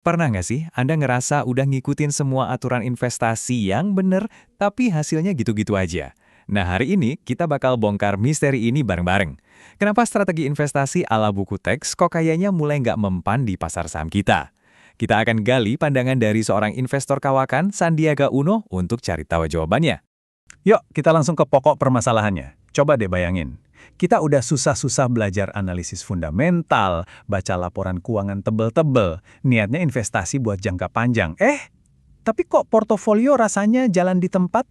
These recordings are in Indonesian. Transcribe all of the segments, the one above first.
Pernah nggak sih Anda ngerasa udah ngikutin semua aturan investasi yang bener, tapi hasilnya gitu-gitu aja? Nah, hari ini kita bakal bongkar misteri ini bareng-bareng. Kenapa strategi investasi ala buku teks kok kayaknya mulai nggak mempan di pasar saham kita? Kita akan gali pandangan dari seorang investor kawakan, Sandiaga Uno, untuk cari tahu jawabannya. Yuk, kita langsung ke pokok permasalahannya. Coba deh bayangin. Kita udah susah-susah belajar analisis fundamental, baca laporan keuangan tebel-tebel, niatnya investasi buat jangka panjang. Tapi kok portofolio rasanya jalan di tempat?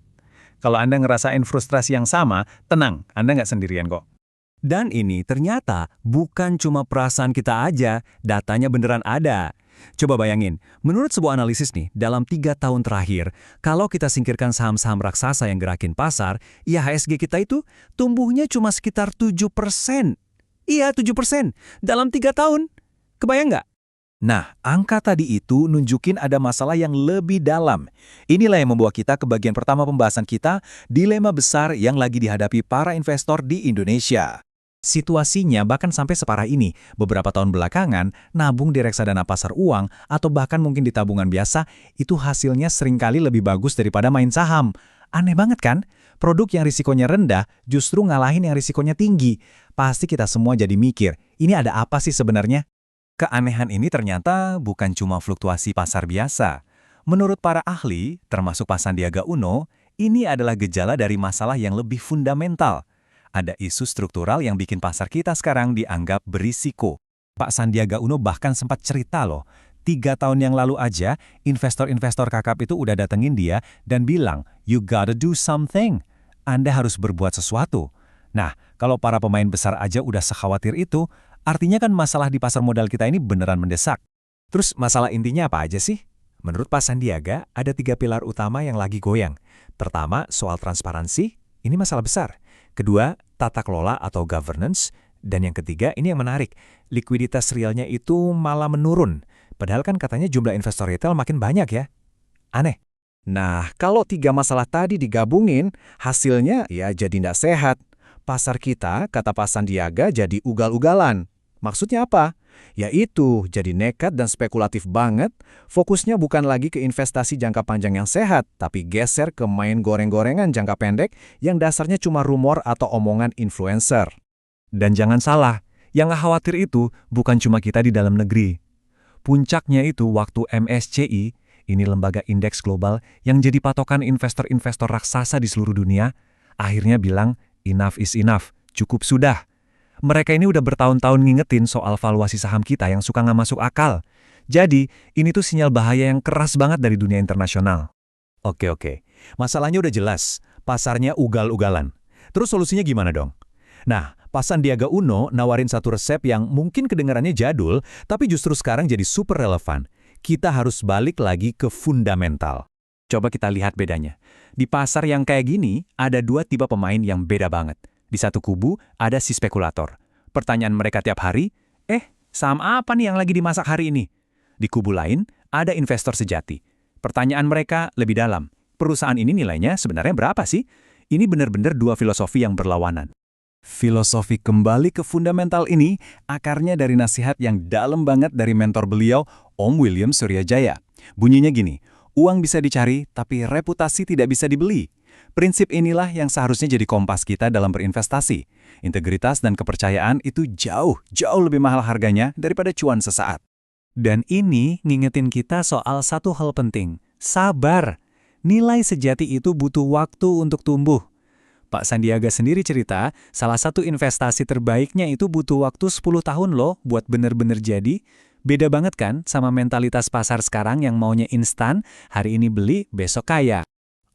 Kalau Anda ngerasain frustrasi yang sama, tenang, Anda nggak sendirian kok. Dan ini ternyata bukan cuma perasaan kita aja, datanya beneran ada. Coba bayangin, menurut sebuah analisis nih, dalam 3 tahun terakhir, kalau kita singkirkan saham-saham raksasa yang gerakin pasar, IHSG kita itu tumbuhnya cuma sekitar 7%. Iya, 7%. Dalam 3 tahun. Kebayang nggak? Nah, angka tadi itu nunjukin ada masalah yang lebih dalam. Inilah yang membawa kita ke bagian pertama pembahasan kita, dilema besar yang lagi dihadapi para investor di Indonesia. Situasinya bahkan sampai separah ini, beberapa tahun belakangan, nabung di reksadana pasar uang atau bahkan mungkin di tabungan biasa, itu hasilnya seringkali lebih bagus daripada main saham. Aneh banget kan? Produk yang risikonya rendah justru ngalahin yang risikonya tinggi. Pasti kita semua jadi mikir, ini ada apa sih sebenarnya? Keanehan ini ternyata bukan cuma fluktuasi pasar biasa. Menurut para ahli, termasuk Pak Sandiaga Uno, ini adalah gejala dari masalah yang lebih fundamental. Ada isu struktural yang bikin pasar kita sekarang dianggap berisiko. Pak Sandiaga Uno bahkan sempat cerita loh, 3 tahun yang lalu aja, investor-investor kakap itu udah datengin dia dan bilang, "You gotta do something." Anda harus berbuat sesuatu. Nah, kalau para pemain besar aja udah sekhawatir itu, artinya kan masalah di pasar modal kita ini beneran mendesak. Terus masalah intinya apa aja sih? Menurut Pak Sandiaga, ada 3 pilar utama yang lagi goyang. Pertama, soal transparansi, ini masalah besar. Kedua, tata kelola atau governance. Dan yang ketiga, ini yang menarik, likuiditas realnya itu malah menurun. Padahal kan katanya jumlah investor retail makin banyak ya. Aneh. Nah, kalau 3 masalah tadi digabungin, hasilnya ya jadi nggak sehat. Pasar kita, kata Pak Sandiaga, jadi ugal-ugalan. Maksudnya apa? Yaitu jadi nekat dan spekulatif banget, fokusnya bukan lagi ke investasi jangka panjang yang sehat, tapi geser ke main goreng-gorengan jangka pendek yang dasarnya cuma rumor atau omongan influencer. Dan jangan salah, yang khawatir itu bukan cuma kita di dalam negeri. Puncaknya itu waktu MSCI, ini lembaga indeks global yang jadi patokan investor-investor raksasa di seluruh dunia, akhirnya bilang, enough is enough, cukup sudah. Mereka ini udah bertahun-tahun ngingetin soal valuasi saham kita yang suka nggak masuk akal. Jadi, ini tuh sinyal bahaya yang keras banget dari dunia internasional. Oke. Masalahnya udah jelas, pasarnya ugal-ugalan. Terus solusinya gimana dong? Nah, Pak Sandiaga Uno nawarin satu resep yang mungkin kedengarannya jadul, tapi justru sekarang jadi super relevan. Kita harus balik lagi ke fundamental. Coba kita lihat bedanya. Di pasar yang kayak gini, ada 2 tipe pemain yang beda banget. Di satu kubu, ada si spekulator. Pertanyaan mereka tiap hari, saham apa nih yang lagi dimasak hari ini? Di kubu lain, ada investor sejati. Pertanyaan mereka lebih dalam. Perusahaan ini nilainya sebenarnya berapa sih? Ini benar-benar 2 filosofi yang berlawanan. Filosofi kembali ke fundamental ini akarnya dari nasihat yang dalam banget dari mentor beliau, Om William Suryajaya. Bunyinya gini, uang bisa dicari tapi reputasi tidak bisa dibeli. Prinsip inilah yang seharusnya jadi kompas kita dalam berinvestasi. Integritas dan kepercayaan itu jauh lebih mahal harganya daripada cuan sesaat. Dan ini ngingetin kita soal satu hal penting, sabar. Nilai sejati itu butuh waktu untuk tumbuh. Pak Sandiaga sendiri cerita, salah satu investasi terbaiknya itu butuh waktu 10 tahun loh buat bener-bener jadi. Beda banget kan sama mentalitas pasar sekarang yang maunya instan, hari ini beli, besok kaya.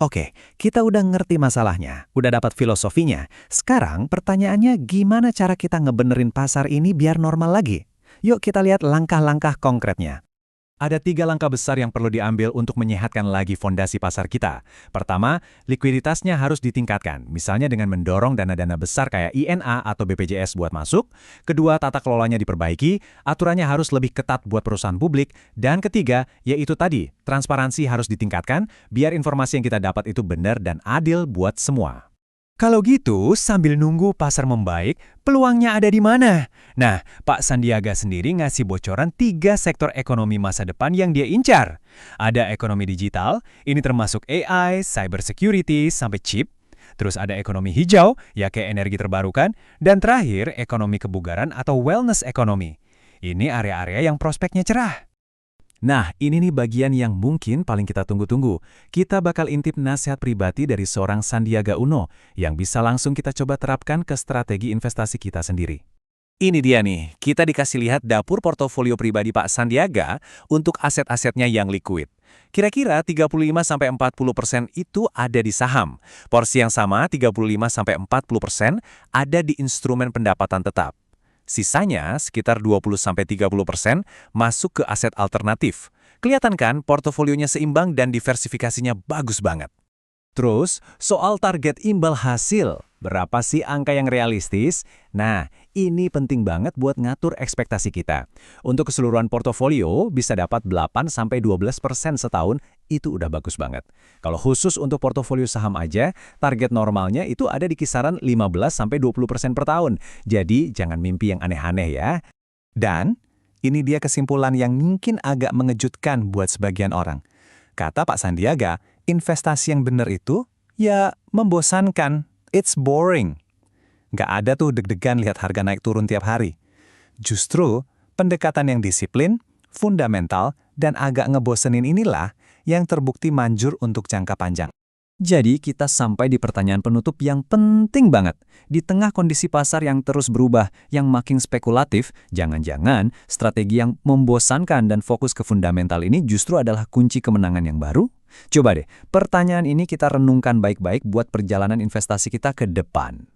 Oke, kita udah ngerti masalahnya, udah dapat filosofinya. Sekarang pertanyaannya gimana cara kita ngebenerin pasar ini biar normal lagi? Yuk kita lihat langkah-langkah konkretnya. Ada 3 langkah besar yang perlu diambil untuk menyehatkan lagi fondasi pasar kita. Pertama, likuiditasnya harus ditingkatkan, misalnya dengan mendorong dana-dana besar kayak INA atau BPJS buat masuk. Kedua, tata kelolanya diperbaiki, aturannya harus lebih ketat buat perusahaan publik. Dan ketiga, yaitu tadi, transparansi harus ditingkatkan, biar informasi yang kita dapat itu benar dan adil buat semua. Kalau gitu, sambil nunggu pasar membaik, peluangnya ada di mana? Nah, Pak Sandiaga sendiri ngasih bocoran 3 sektor ekonomi masa depan yang dia incar. Ada ekonomi digital, ini termasuk AI, cybersecurity, sampai chip. Terus ada ekonomi hijau, ya kayak energi terbarukan. Dan terakhir, ekonomi kebugaran atau wellness ekonomi. Ini area-area yang prospeknya cerah. Nah, ini nih bagian yang mungkin paling kita tunggu-tunggu. Kita bakal intip nasihat pribadi dari seorang Sandiaga Uno yang bisa langsung kita coba terapkan ke strategi investasi kita sendiri. Ini dia nih, kita dikasih lihat dapur portofolio pribadi Pak Sandiaga untuk aset-asetnya yang liquid. Kira-kira 35-40% itu ada di saham. Porsi yang sama 35-40% ada di instrumen pendapatan tetap. Sisanya, sekitar 20-30% masuk ke aset alternatif. Kelihatan kan portofolionya seimbang dan diversifikasinya bagus banget. Terus, soal target imbal hasil, berapa sih angka yang realistis? Nah, ini penting banget buat ngatur ekspektasi kita. Untuk keseluruhan portofolio, bisa dapat 8-12% setahun, itu udah bagus banget. Kalau khusus untuk portofolio saham aja, target normalnya itu ada di kisaran 15-20% per tahun. Jadi, jangan mimpi yang aneh-aneh ya. Dan, ini dia kesimpulan yang mungkin agak mengejutkan buat sebagian orang. Kata Pak Sandiaga, investasi yang benar itu, ya membosankan. It's boring. Nggak ada tuh deg-degan lihat harga naik turun tiap hari. Justru, pendekatan yang disiplin, fundamental, dan agak ngebosenin inilah yang terbukti manjur untuk jangka panjang. Jadi kita sampai di pertanyaan penutup yang penting banget. Di tengah kondisi pasar yang terus berubah, yang makin spekulatif, jangan-jangan strategi yang membosankan dan fokus ke fundamental ini justru adalah kunci kemenangan yang baru? Coba deh, pertanyaan ini kita renungkan baik-baik buat perjalanan investasi kita ke depan.